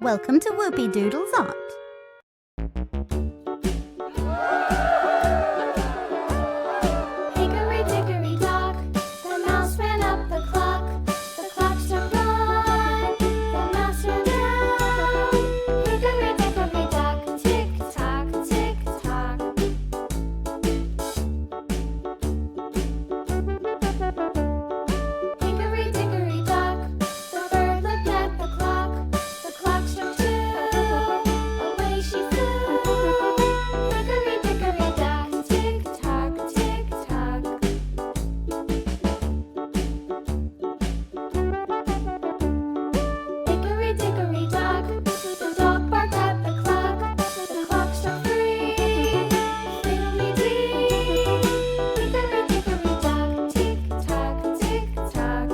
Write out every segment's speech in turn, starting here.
Welcome to Whoopie Doodle's Art. Hickory dickory dock, the mouse ran up the clock. The clock struck one, the mouse ran down. Hickory dickory dock, tick tock, tick tock. Hickory dickory dock, the bird looked at the clock. The clock struck two, away she flew. Hickory dickory dock, tick tock, tick tock. Hickory dickory dock, the dog barked at the clock. The clock struck three, fiddly-dee. Hickory dickory dock, tick tock, tick tock.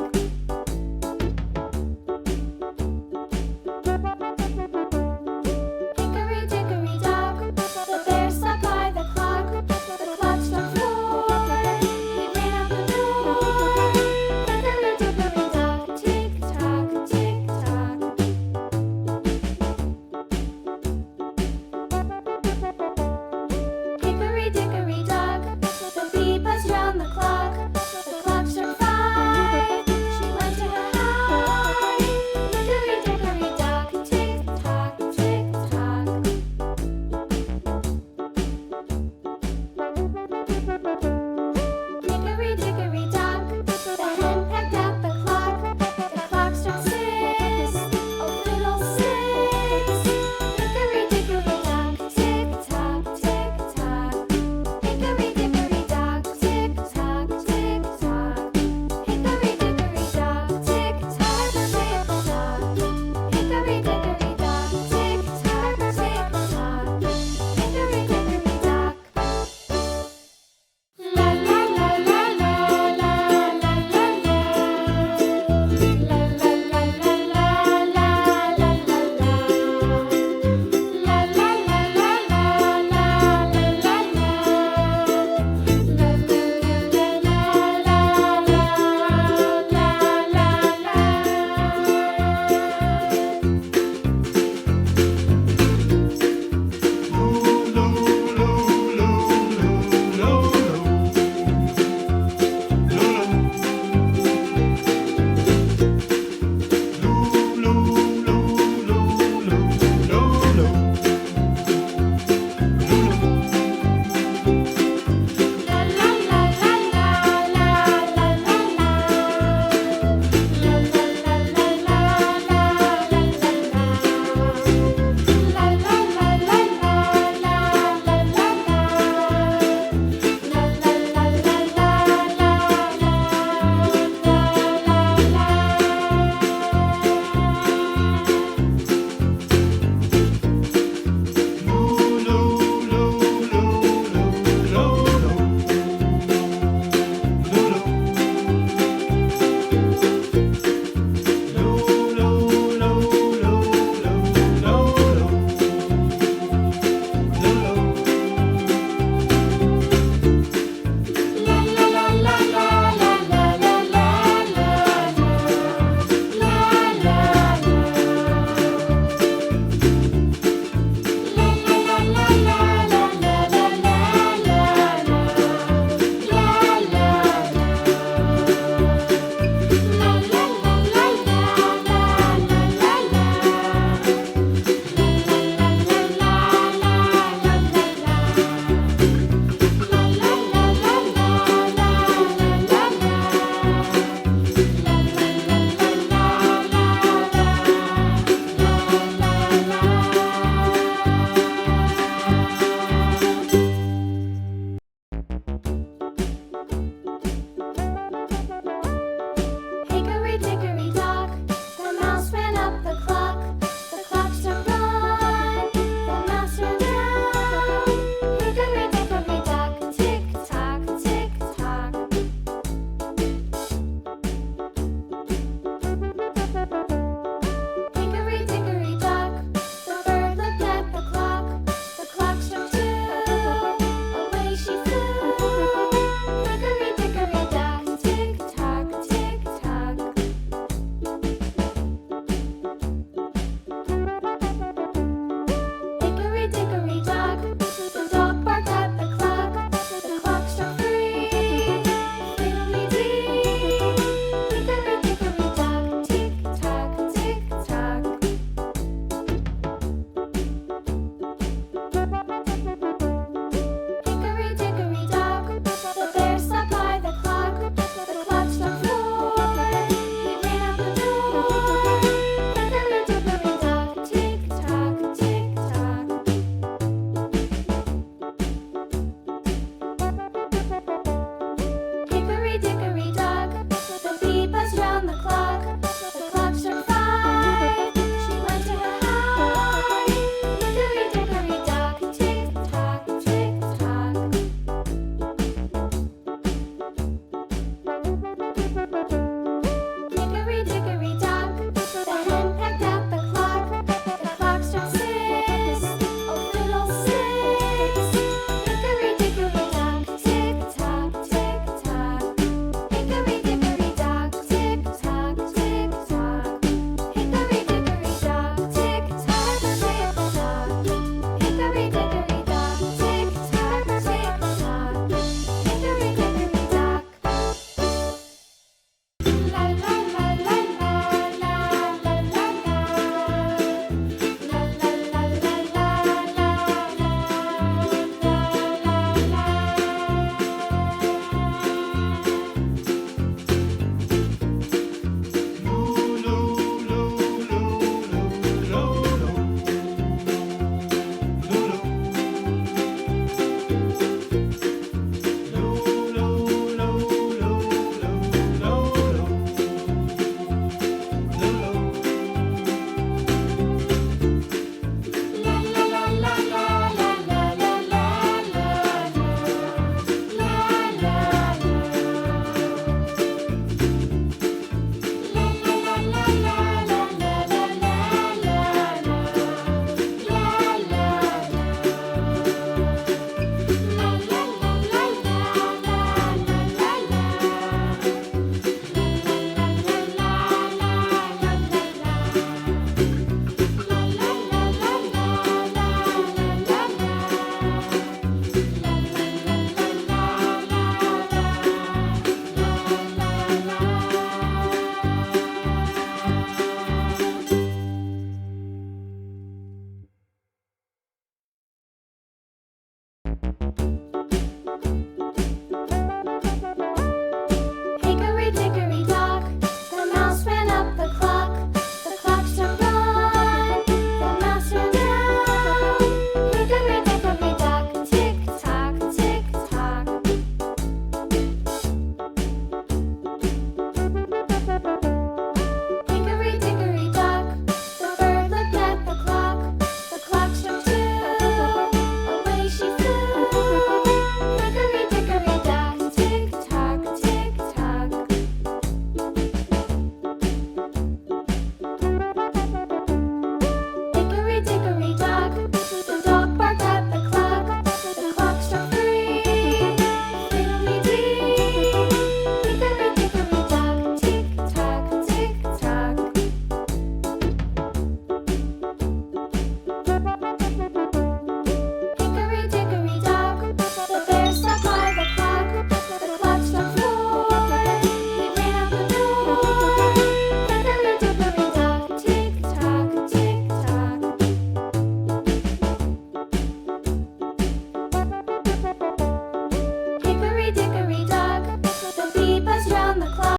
Hickory dickory dock, the bear slept by the clock. The clock struck four, he ran out the door. Hickory dickory dock, tick tock, tick tock.